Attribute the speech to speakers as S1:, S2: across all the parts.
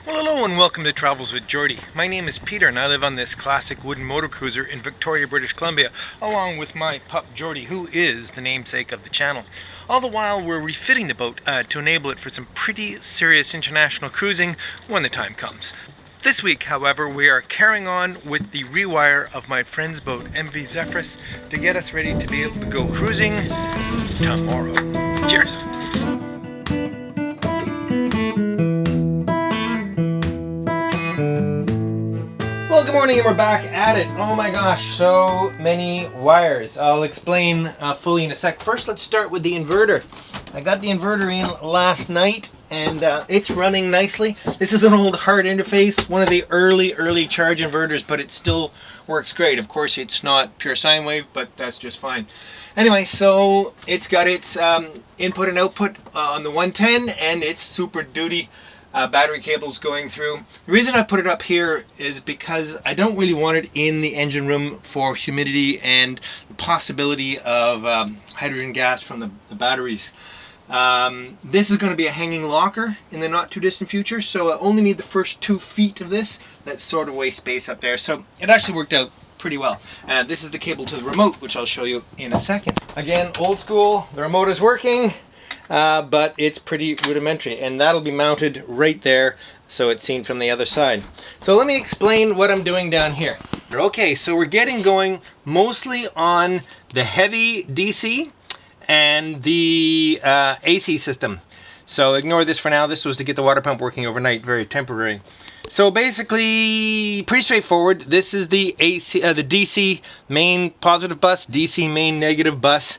S1: Well, hello and welcome to Travels with Geordie. My name is Peter and I live on this classic wooden motor cruiser in Victoria, British Columbia, along with my pup Geordie, who is the namesake of the channel. All the while we're refitting the boat to enable it for some pretty serious international cruising when the time comes. This week, however, we are carrying on with the rewire of my friend's boat, MV Zephyrus, to get us ready to be able to go cruising tomorrow. Cheers! Well, good morning and we're back at it. Oh my gosh, so many wires. I'll explain fully in a sec. First, let's start with the inverter. I got the inverter in last night and it's running nicely. This is an old hard interface, one of the early charge inverters, but it still works great. Of course, it's not pure sine wave, but that's just fine. Anyway, so it's got its input and output on the 110 and it's Super Duty battery cables going through. The reason I put it up here is because I don't really want it in the engine room for humidity and the possibility of hydrogen gas from the batteries. This is going to be a hanging locker in the not too distant future, so I only need the first 2 feet of this. That's sort of waste space up there, so it actually worked out pretty well. This is the cable to the remote, which I'll show you in a second. Again, old school, the remote is working. But it's pretty rudimentary, and that'll be mounted right there so it's seen from the other side. So let me explain what I'm doing down here. Okay, so we're getting going mostly on the heavy DC and the AC system. So ignore this for now. This was to get the water pump working overnight, very temporary. So basically, pretty straightforward. This is the AC, the DC main positive bus, DC main negative bus.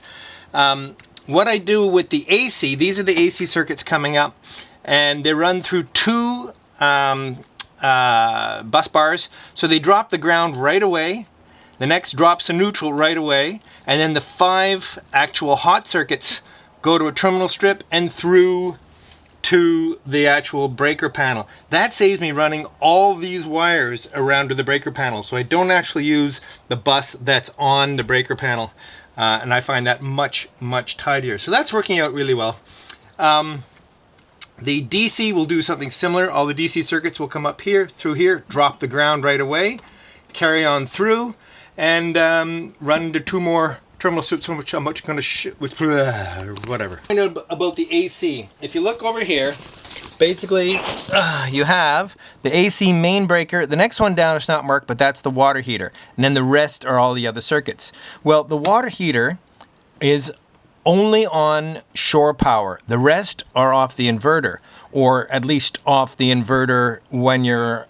S1: What I do with the AC, these are the AC circuits coming up, and they run through 2 bus bars. So they drop the ground right away, the next drops a neutral right away, and then the 5 actual hot circuits go to a terminal strip and through to the actual breaker panel. That saves me running all these wires around to the breaker panel, so I don't actually use the bus that's on the breaker panel. And I find that much tidier. So that's working out really well. The DC will do something similar. All the DC circuits will come up here, through here, drop the ground right away, carry on through, and run to 2 more terminal strips, which I'm going to whatever. I know about the AC. If you look over here, basically you have the AC main breaker. The next one down is not marked, but that's the water heater, and then the rest are all the other circuits. Well, the water heater is only on shore power. The rest are off the inverter, or at least off the inverter when you're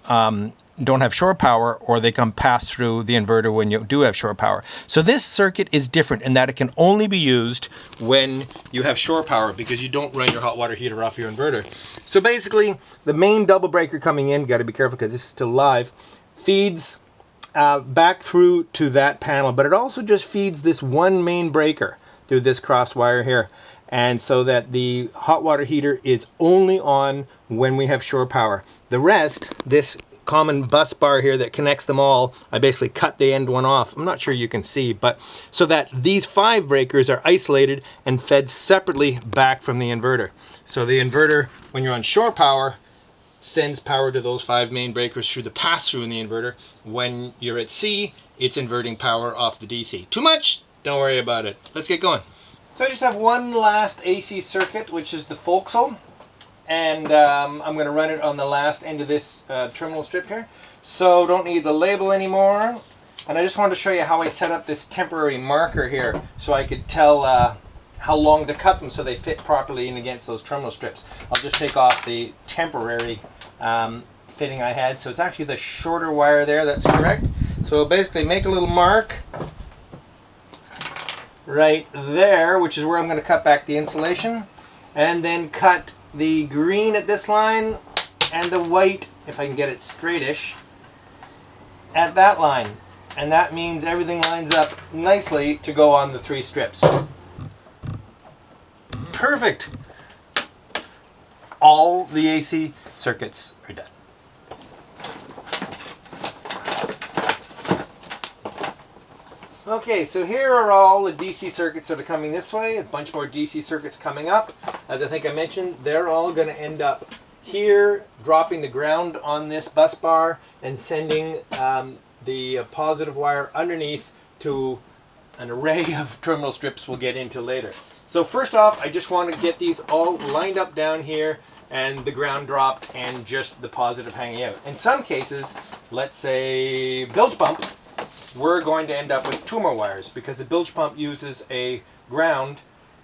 S1: don't have shore power, or they come pass through the inverter when you do have shore power. So this circuit is different in that it can only be used when you have shore power, because you don't run your hot water heater off your inverter. So basically, the main double breaker coming in, got to be careful because this is still live, feeds back through to that panel, but it also just feeds this one main breaker through this cross wire here. And so that the hot water heater is only on when we have shore power. The rest, this common bus bar here that connects them all, I basically cut the end one off. I'm not sure you can see, but so that these 5 breakers are isolated and fed separately back from the inverter. So the inverter, when you're on shore power, sends power to those 5 main breakers through the pass-through in the inverter. When you're at sea, it's inverting power off the DC. Too much? Don't worry about it. Let's get going. So I just have one last AC circuit, which is the Folksel. And I'm going to run it on the last end of this terminal strip here. So don't need the label anymore. And I just wanted to show you how I set up this temporary marker here so I could tell how long to cut them so they fit properly in against those terminal strips. I'll just take off the temporary fitting I had. So it's actually the shorter wire there, that's correct. So basically make a little mark right there, which is where I'm going to cut back the insulation. And then cut the green at this line and the white, if I can get it straightish, at that line. And that means everything lines up nicely to go on the 3 strips. Perfect. All the AC circuits are done. Okay, so here are all the DC circuits that are coming this way, a bunch more DC circuits coming up. As I think I mentioned, they're all going to end up here, dropping the ground on this bus bar and sending the positive wire underneath to an array of terminal strips we'll get into later. So first off, I just want to get these all lined up down here and the ground dropped and just the positive hanging out. In some cases, let's say bilge pump, we're going to end up with 2 more wires because the bilge pump uses a ground,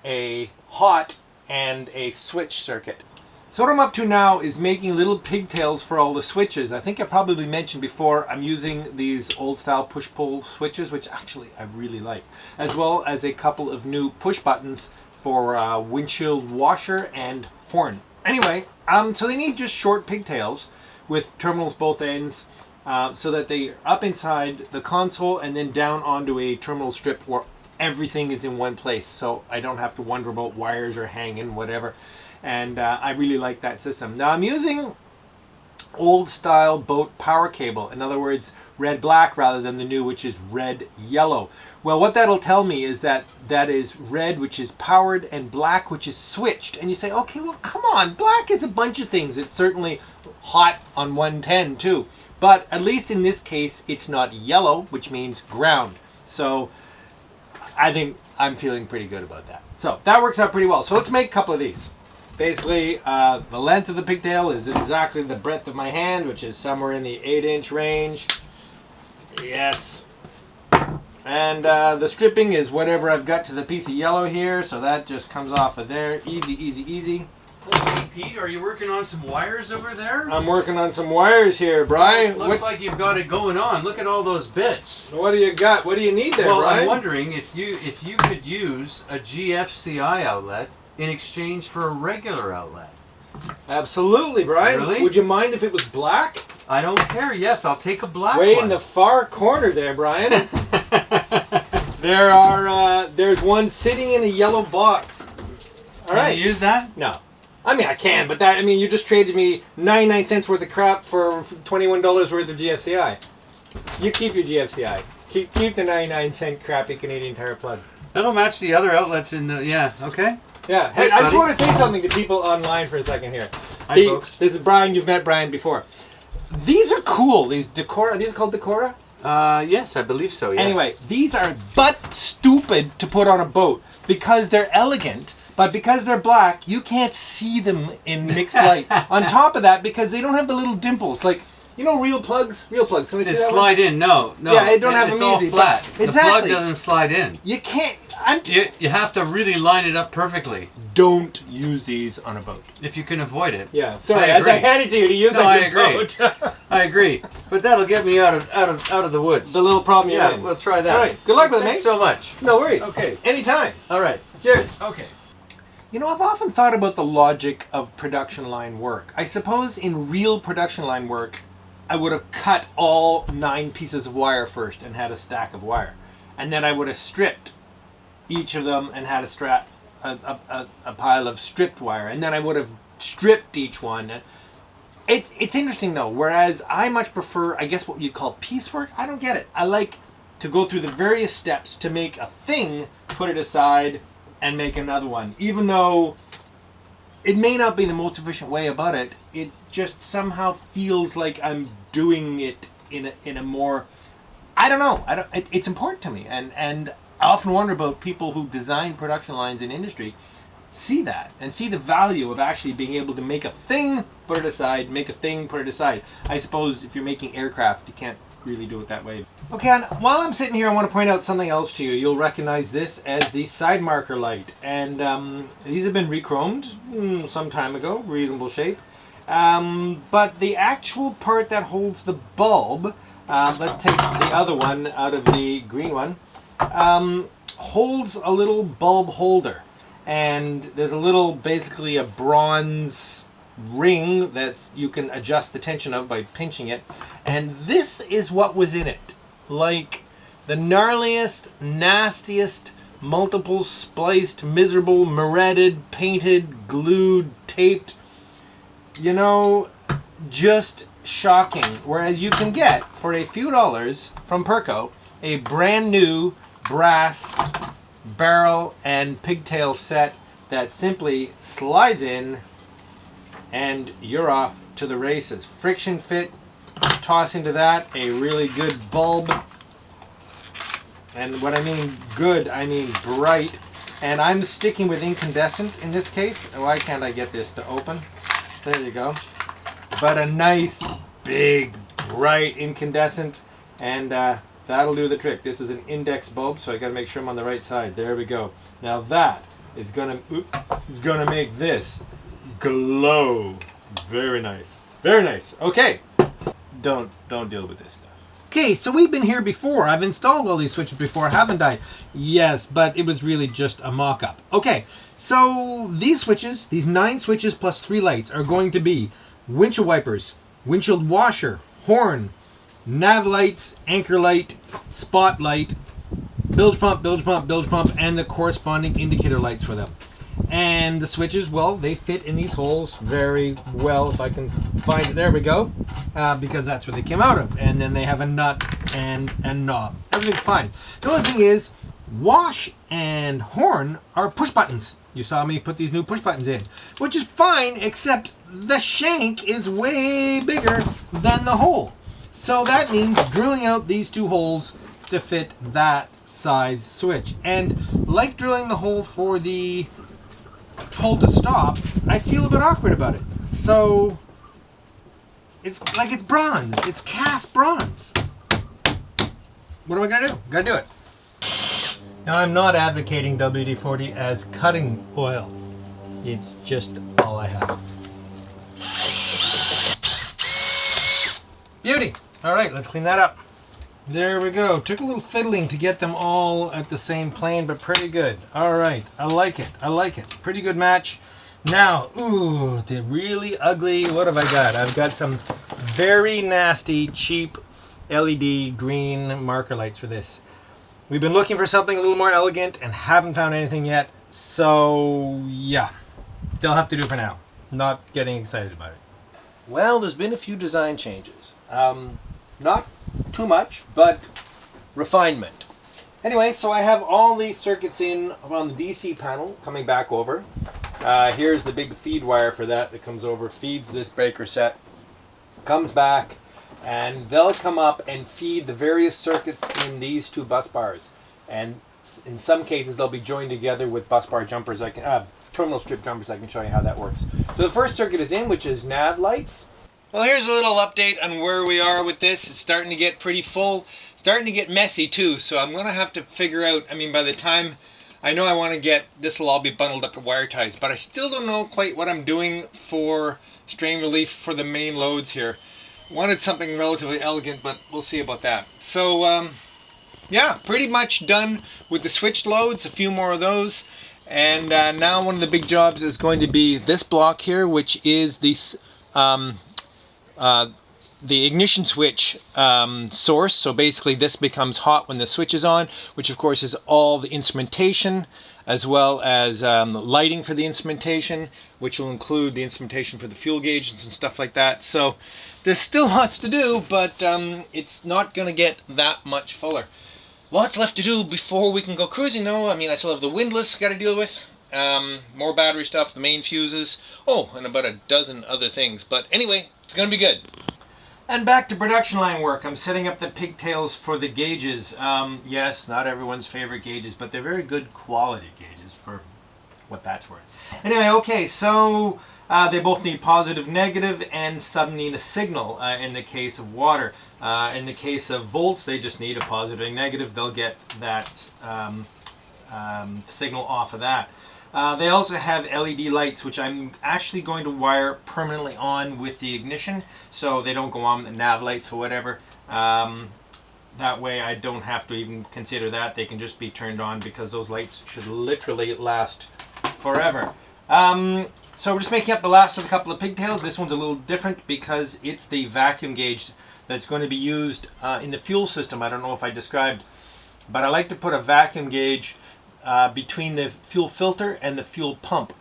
S1: a hot, and a switch circuit. So what I'm up to now is making little pigtails for all the switches. I think I probably mentioned before I'm using these old style push-pull switches, which actually I really like, as well as a couple of new push buttons for windshield washer and horn. Anyway, so they need just short pigtails with terminals both ends so that they are up inside the console and then down onto a terminal strip where everything is in one place, so I don't have to wonder about wires or hanging, whatever. And I really like that system. Now I'm using old style boat power cable. In other words, red-black rather than the new, which is red-yellow. Well, what that'll tell me is that that is red, which is powered, and black, which is switched. And you say, okay, well, come on, black is a bunch of things. It's certainly hot on 110 too. But at least in this case, it's not yellow, which means ground. So I think I'm feeling pretty good about that. So that works out pretty well. So let's make a couple of these. Basically, the length of the pigtail is exactly the breadth of my hand, which is somewhere in the 8-inch range. Yes. And the stripping is whatever I've got to the piece of yellow here, so that just comes off of there. Easy, easy, easy.
S2: Okay, Pete, are you working on some wires over there?
S1: I'm working on some wires here, Brian.
S2: Well, looks like you've got it going on. Look at all those bits.
S1: What do you got? What do you need there,
S2: well,
S1: Brian?
S2: I'm wondering if you could use a GFCI outlet in exchange for a regular outlet.
S1: Absolutely, Brian.
S2: Really?
S1: Would you mind if it was black?
S2: I don't care. Yes, I'll take a black
S1: Way
S2: one.
S1: in the far corner there, Brian. There's one sitting in a yellow box. All right.
S2: Can you use that?
S1: No. I mean, I can, but you just traded me 99 cents worth of crap for $21 worth of GFCI. You keep your GFCI. Keep the 99 cent crappy Canadian Tire plug.
S2: That'll match the other outlets in the, yeah, okay.
S1: Yeah. Hey,
S2: Thanks,
S1: I just
S2: buddy.
S1: want to say something to people online for a second here.
S2: Hi, folks.
S1: This is Brian. You've met Brian before. These are cool. These Decora. Are these called Decora?
S2: Yes, I believe so, yes.
S1: Anyway, these are butt stupid to put on a boat because they're elegant, but because they're black, you can't see them in mixed light. On top of that, because they don't have the little dimples, like, you know, real plugs? Real plugs. Can we see
S2: They
S1: that
S2: slide in. No.
S1: Yeah, I don't have
S2: it's
S1: them
S2: all
S1: easy,
S2: flat.
S1: but-
S2: The
S1: Exactly.
S2: plug doesn't slide in.
S1: You can't.
S2: You have to really line it up perfectly
S1: Don't use these on a boat.
S2: if you can avoid it.
S1: Yeah, sorry.
S2: I
S1: As I
S2: agree.
S1: handed to you to use
S2: No,
S1: on
S2: I
S1: your
S2: agree.
S1: boat.
S2: I agree, but that'll get me out of the woods.
S1: The little problem you're
S2: Yeah,
S1: in.
S2: we'll try that.
S1: All right. Good luck with it,
S2: Thanks
S1: mate.
S2: so much.
S1: No worries.
S2: Okay.
S1: Anytime.
S2: All right.
S1: Cheers.
S2: Okay.
S1: You know, I've often thought about the logic of production line work. I suppose in real production line work, I would have cut all 9 pieces of wire first and had a stack of wire. And then I would have stripped each of them and had a pile of stripped wire. And then I would have stripped each one. It's interesting though, whereas I much prefer, I guess, what you'd call piecework. I don't get it. I like to go through the various steps to make a thing, put it aside, and make another one. Even though it may not be the most efficient way about it, it just somehow feels like I'm doing it in a more, I don't know. It's important to me, and I often wonder about people who design production lines in industry see that and see the value of actually being able to make a thing, put it aside, make a thing, put it aside. I suppose if you're making aircraft, you can't really do it that way. Okay, and while I'm sitting here, I want to point out something else to you. You'll recognize this as the side marker light, and these have been re-chromed some time ago, reasonable shape. But the actual part that holds the bulb, let's take the other one out of the green one, holds a little bulb holder, and there's a little, basically a bronze ring that you can adjust the tension of by pinching it, and this is what was in it. Like the gnarliest, nastiest, multiple spliced, miserable, moretted, painted, glued, taped, you know, just shocking. Whereas you can get for a few dollars from Perco a brand new brass barrel and pigtail set that simply slides in and you're off to the races. Friction fit, toss into that a really good bulb. And when I mean good, I mean bright. And I'm sticking with incandescent in this case. Why can't I get this to open? There you go. But a nice, big, bright incandescent. And that'll do the trick. This is an index bulb, so I got to make sure I'm on the right side. There we go. Now that is gonna make this glow. Very nice. Very nice. Okay. Don't deal with this stuff. Okay, so we've been here before. I've installed all these switches before, haven't I? Yes, but it was really just a mock-up. Okay, so these switches, these 9 switches plus 3 lights, are going to be windshield wipers, windshield washer, horn, nav lights, anchor light, spotlight, bilge pump, and the corresponding indicator lights for them. And the switches, well, they fit in these holes very well, if I can find it. There we go, because that's where they came out of. And then they have a nut and knob. Everything's fine. The only thing is, wash and horn are push buttons. You saw me put these new push buttons in, which is fine, except the shank is way bigger than the hole. So that means drilling out these 2 holes to fit that size switch. And like drilling the hole for the hole to stop, I feel a bit awkward about it. So it's like it's bronze. It's cast bronze. What am I gonna do? Gotta do it. Now, I'm not advocating WD-40 as cutting oil. It's just all I have. Beauty. All right, let's clean that up. There we go. Took a little fiddling to get them all at the same plane, but pretty good. All right, I like it. I like it. Pretty good match. Now, ooh, the really ugly, what have I got? I've got some very nasty, cheap LED green marker lights for this. We've been looking for something a little more elegant and haven't found anything yet. So, yeah, they'll have to do for now. Not getting excited about it. Well, there's been a few design changes. Not too much, but refinement. Anyway, so I have all these circuits in on the DC panel coming back over. Here's the big feed wire for that comes over, feeds this breaker set, comes back, and they'll come up and feed the various circuits in these 2 bus bars. And in some cases, they'll be joined together with bus bar jumpers. Terminal strip jumpers. I can show you how that works. So the first circuit is in, which is nav lights. Well, here's a little update on where we are with this. It's starting to get pretty full, starting to get messy too, so I'm going to have to figure out, I mean, by the time, I know I want to get, this will all be bundled up to wire ties, but I still don't know quite what I'm doing for strain relief for the main loads here. Wanted something relatively elegant, but we'll see about that. So, yeah, pretty much done with the switched loads, a few more of those. And now one of the big jobs is going to be this block here, which is this the ignition switch source. So basically this becomes hot when the switch is on, which of course is all the instrumentation, as well as lighting for the instrumentation, which will include the instrumentation for the fuel gauges and stuff like that. So there's still lots to do, but it's not going to get that much fuller. Lots left to do before we can go cruising though. I mean, I still have the windlass got to deal with, more battery stuff, the main fuses, oh, and about a dozen other things. But anyway, it's going to be good. And back to production line work. I'm setting up the pigtails for the gauges. Yes, not everyone's favorite gauges, but they're very good quality gauges for what that's worth. Anyway, okay, so they both need positive, negative, and some need a signal in the case of water. In the case of volts, they just need a positive and negative. They'll get that signal off of that. They also have LED lights, which I'm actually going to wire permanently on with the ignition, so they don't go on the nav lights or whatever. That way I don't have to even consider that. They can just be turned on because those lights should literally last forever. So we're just making up the last of a couple of pigtails. This one's a little different because it's the vacuum gauge that's going to be used in the fuel system. I don't know if I described, but I like to put a vacuum gauge between the fuel filter and the fuel pump.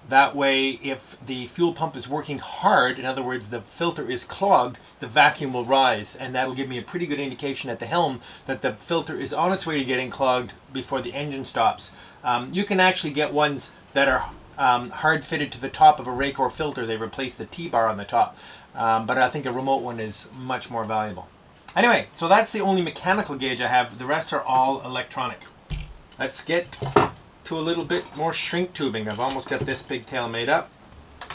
S1: That way, if the fuel pump is working hard, in other words, the filter is clogged, the vacuum will rise, and that'll give me a pretty good indication at the helm that the filter is on its way to getting clogged before the engine stops. You can actually get ones that are hard fitted to the top of a rake or filter. They replaced the T-bar on the top. But I think a remote one is much more valuable. Anyway, so that's the only mechanical gauge I have. The rest are all electronic. Let's get to a little bit more shrink tubing. I've almost got this pigtail made up.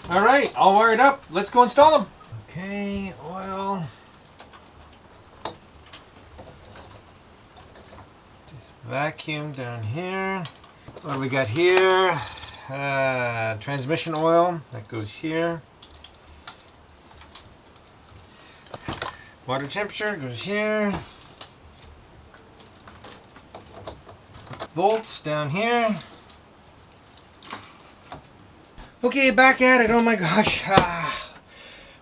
S1: All right, all wired up. Let's go install them. Okay, oil. Vacuum down here. What do we got here? Transmission oil, that goes here. Water temperature goes here. Volts down here. Okay, back at it. Oh my gosh.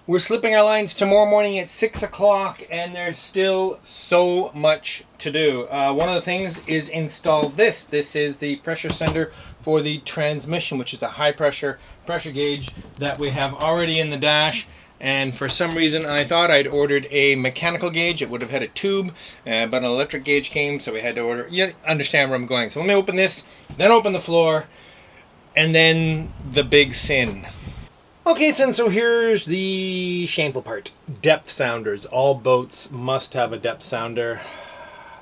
S1: We're slipping our lines tomorrow morning at 6 o'clock, and there's still so much to do. One of the things is install this. This is the pressure sender for the transmission, which is a high pressure gauge that we have already in the dash. And for some reason I thought I'd ordered a mechanical gauge. It would have had a tube, but an electric gauge came, so we had to order. You understand where I'm going. So let me open this, then open the floor, and then the big sin. Okay, so here's the shameful part. Depth sounders. All boats must have a depth sounder.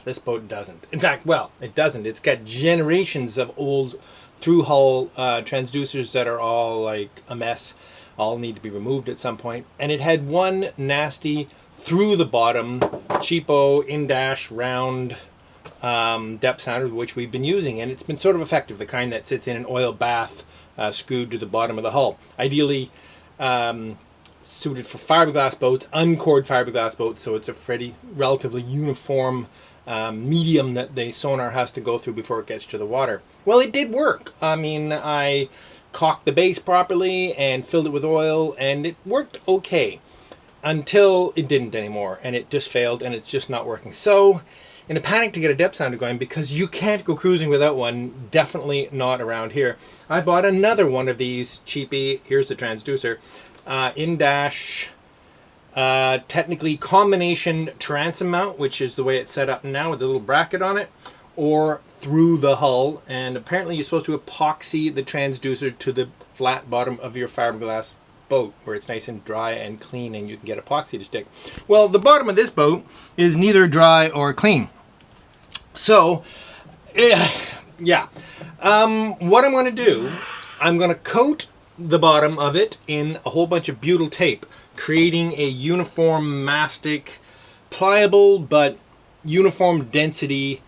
S1: This boat doesn't. In fact, well, it doesn't. It's got generations of old through-hull transducers that are all like a mess. All need to be removed at some point. And it had one nasty through the bottom cheapo in-dash round depth sounder, which we've been using, and it's been sort of effective, the kind that sits in an oil bath screwed to the bottom of the hull. Ideally suited for fiberglass boats, uncored fiberglass boats, so it's a relatively uniform medium that the sonar has to go through before it gets to the water. Well, it did work. I mean, I caulked the base properly and filled it with oil, and it worked okay until it didn't anymore, and it just failed, and it's just not working. So in a panic to get a depth sounder going, because you can't go cruising without one, definitely not around here, I bought another one of these cheapy, here's the transducer, in-dash, technically combination transom mount, which is the way it's set up now with a little bracket on it, or through the hull, and apparently you're supposed to epoxy the transducer to the flat bottom of your fiberglass boat where it's nice and dry and clean and you can get epoxy to stick. Well, the bottom of this boat is neither dry or clean. So, yeah. What I'm going to do, I'm going to coat the bottom of it in a whole bunch of butyl tape, creating a uniform mastic, pliable but uniform density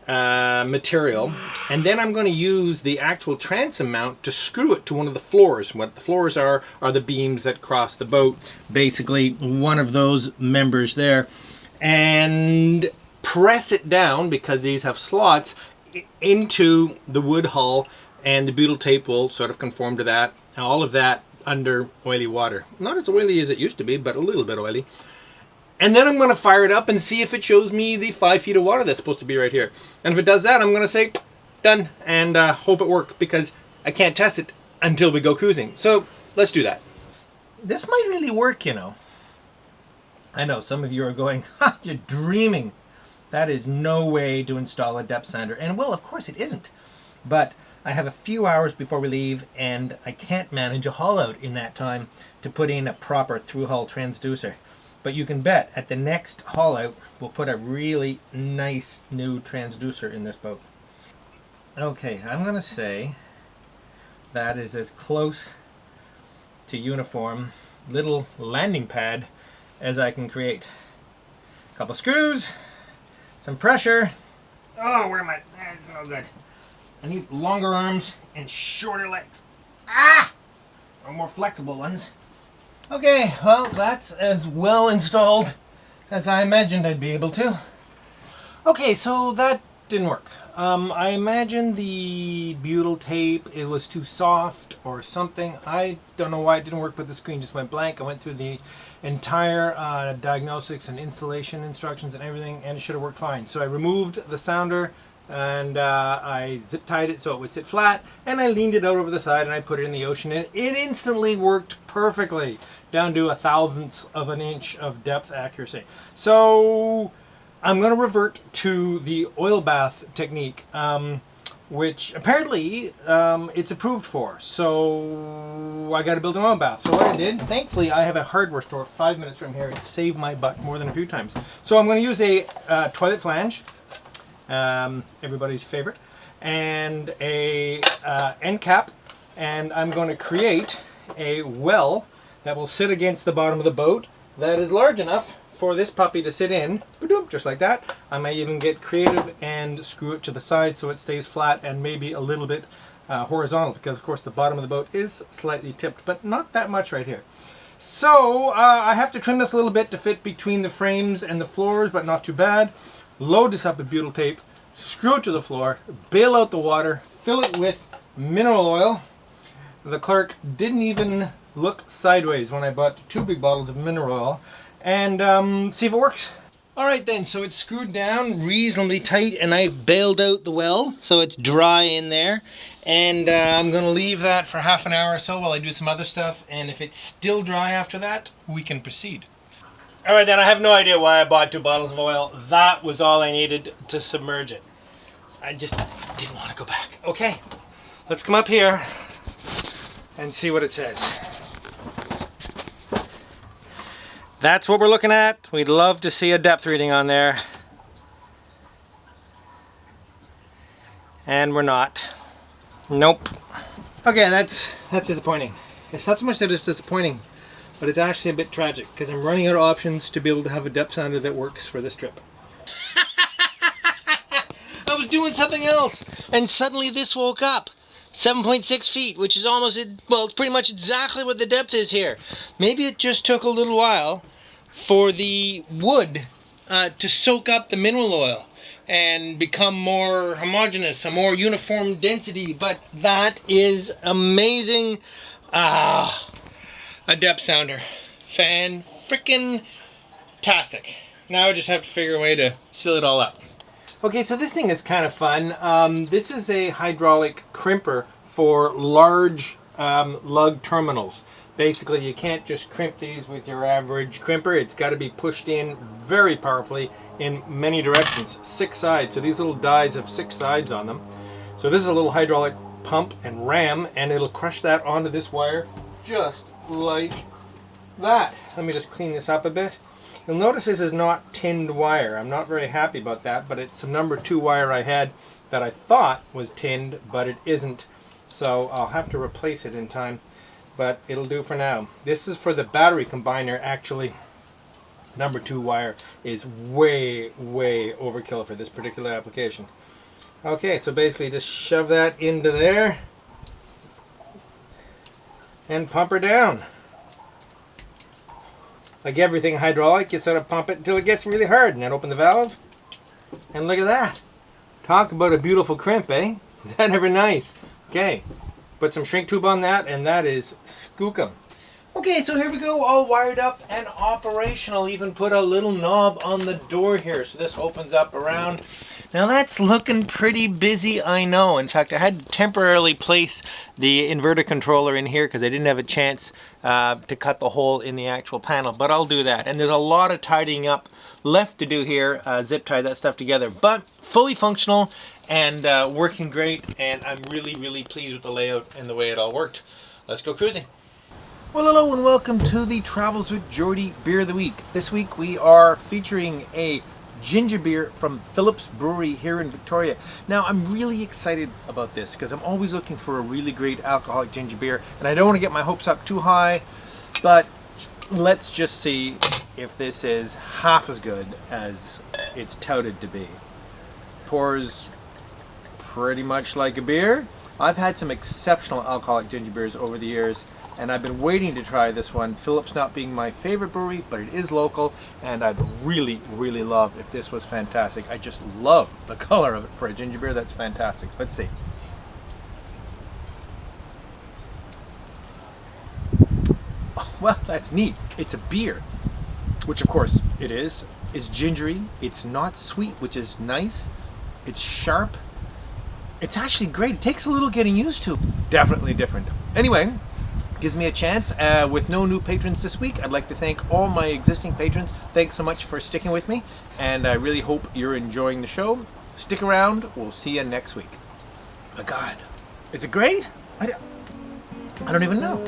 S1: material, and then I'm going to use the actual transom mount to screw it to one of the floors. What the floors are the beams that cross the boat, basically one of those members there, and press it down, because these have slots, into the wood hull, and the butyl tape will sort of conform to that, and all of that under oily water. Not as oily as it used to be, but a little bit oily. And then I'm going to fire it up and see if it shows me the 5 feet of water that's supposed to be right here. And if it does that, I'm going to say, done, and hope it works, because I can't test it until we go cruising. So let's do that. This might really work, you know. I know some of you are going, ha, you're dreaming. That is no way to install a depth sounder. And well, of course it isn't. But I have a few hours before we leave, and I can't manage a haul out in that time to put in a proper through-hull transducer. But you can bet at the next haul out, we'll put a really nice new transducer in this boat. Okay, I'm going to say that is as close to uniform little landing pad as I can create. A couple screws, some pressure. Oh, where am I? That's no good. I need longer arms and shorter legs. Ah! Or more flexible ones. Okay, well, that's as well installed as I imagined I'd be able to. Okay, so that didn't work. I imagine the butyl tape, it was too soft or something. I don't know why it didn't work, but the screen just went blank. I went through the entire diagnostics and installation instructions and everything, and it should have worked fine. So I removed the sounder, and I zip tied it so it would sit flat, and I leaned it out over the side and I put it in the ocean, and it instantly worked perfectly, down to 1/1000th of an inch of depth accuracy. So I'm going to revert to the oil bath technique. which apparently it's approved for. So I got to build an oil bath. So what I did, thankfully I have a hardware store 5 minutes from here. It saved my butt more than a few times. So I'm going to use a toilet flange, everybody's favorite, and a end cap, and I'm going to create a well that will sit against the bottom of the boat that is large enough for this puppy to sit in, just like that. I may even get creative and screw it to the side so it stays flat and maybe a little bit horizontal, because of course the bottom of the boat is slightly tipped, but not that much right here. So I have to trim this a little bit to fit between the frames and the floors, but not too bad. Load this up with butyl tape, screw it to the floor, bail out the water, fill it with mineral oil. The clerk didn't even look sideways when I bought 2 big bottles of mineral oil, and see if it works. Alright then, so it's screwed down reasonably tight, and I've bailed out the well so it's dry in there, and I'm going to leave that for half an hour or so while I do some other stuff, and if it's still dry after that, we can proceed. Alright then, I have no idea why I bought 2 bottles of oil. That was all I needed to submerge it. I just didn't want to go back. Okay, let's come up here and see what it says. That's what we're looking at. We'd love to see a depth reading on there. And we're not. Nope. Okay, that's disappointing. It's not so much that it's disappointing, but it's actually a bit tragic, because I'm running out of options to be able to have a depth sounder that works for this trip. I was doing something else, and suddenly this woke up. 7.6 feet, which is almost, well, it's pretty much exactly what the depth is here. Maybe it just took a little while for the wood to soak up the mineral oil and become more homogeneous, a more uniform density, but that is amazing. A depth sounder. Fan-frickin-tastic. Now I just have to figure a way to seal it all up. Okay, so this thing is kind of fun. This is a hydraulic crimper for large lug terminals. Basically, you can't just crimp these with your average crimper. It's got to be pushed in very powerfully in many directions. 6 sides. So these little dies have 6 sides on them. So this is a little hydraulic pump and ram, and it'll crush that onto this wire just like that. Let me just clean this up a bit. You'll notice this is not tinned wire. I'm not very happy about that, but it's some number 2 wire I had that I thought was tinned, but it isn't. So I'll have to replace it in time, but it'll do for now. This is for the battery combiner. Actually, number 2 wire is way overkill for this particular application. Okay, so basically just shove that into there and pump her down. Like everything hydraulic, you sort of pump it until it gets really hard, and then open the valve, and look at that. Talk about a beautiful crimp, eh? Is that ever nice? Okay, put some shrink tube on that, and that is skookum. Okay, so here we go, all wired up and operational. Even put a little knob on the door here, so this opens up around. Now that's looking pretty busy, I know. In fact, I had to temporarily place the inverter controller in here because I didn't have a chance to cut the hole in the actual panel, but I'll do that. And there's a lot of tidying up left to do here, zip tie that stuff together, but fully functional and working great, and I'm really pleased with the layout and the way it all worked. Let's go cruising. Well, hello and welcome to the Travels with Geordie Beer of the Week. This week we are featuring a ginger beer from Phillips Brewery here in Victoria. Now I'm really excited about this because I'm always looking for a really great alcoholic ginger beer, and I don't want to get my hopes up too high, but let's just see if this is half as good as it's touted to be. Pours pretty much like a beer. I've had some exceptional alcoholic ginger beers over the years, and I've been waiting to try this one. Phillips not being my favorite brewery, but it is local, and I'd really love if this was fantastic. I just love the color of it for a ginger beer. That's fantastic. Let's see. Well, that's neat. It's a beer, which of course it is. It's gingery. It's not sweet, which is nice. It's sharp. It's actually great. It takes a little getting used to. Definitely different. Anyway, gives me a chance. With no new patrons this week, I'd like to thank all my existing patrons. Thanks so much for sticking with me, and I really hope you're enjoying the show. Stick around. We'll see you next week. my God. Is it great? I don't even know.